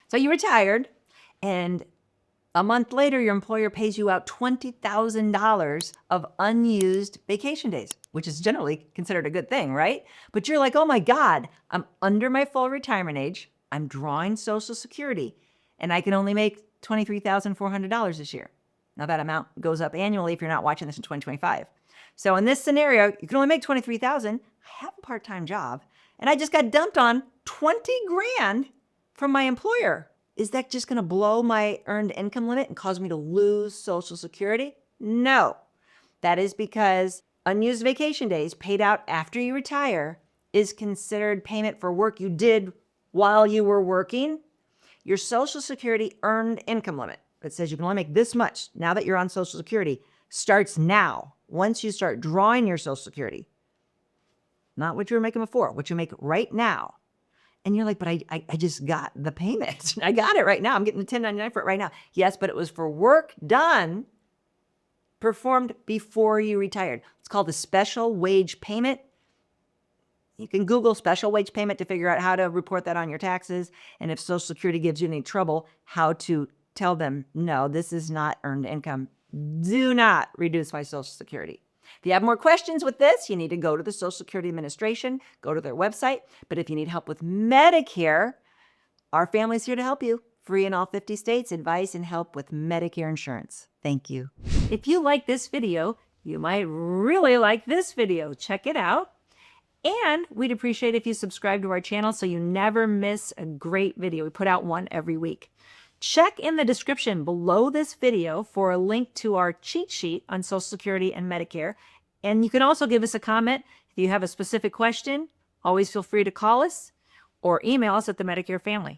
So you retired, and a month later, your employer pays you out $20,000 of unused vacation days, which is generally considered a good thing, right? But you're like, oh my God, I'm under my full retirement age. I'm drawing Social Security, and I can only make $23,400 this year. Now that amount goes up annually if you're not watching this in 2025. So in this scenario, you can only make $23,000. I have a part-time job, and I just got dumped on 20 grand from my employer. Is that just going to blow my earned income limit and cause me to lose Social Security? No. That is because unused vacation days paid out after you retire is considered payment for work you did while you were working. Your Social Security earned income limit that says you can only make this much now that you're on Social Security starts now. Once you start drawing your Social Security, not what you were making before, what you make right now. And you're like, but I just got the payment. I got it right now. I'm getting the 1099 for it right now. Yes, but it was for work done, performed before you retired. It's called a special wage payment. You can Google special wage payment to figure out how to report that on your taxes. And if Social Security gives you any trouble, how to tell them, no, this is not earned income. Do not reduce my Social Security. If you have more questions with this, you need to go to the Social Security Administration, go to their website. But if you need help with Medicare, our family's here to help you. Free in all 50 states, advice and help with Medicare insurance. Thank you. If you like this video, you might really like this video. Check it out. And we'd appreciate if you subscribe to our channel so you never miss a great video. We put out one every week. Check in the description below this video for a link to our cheat sheet on Social Security and Medicare. And you can also give us a comment if you have a specific question. Always feel free to call us or email us at the Medicare Family.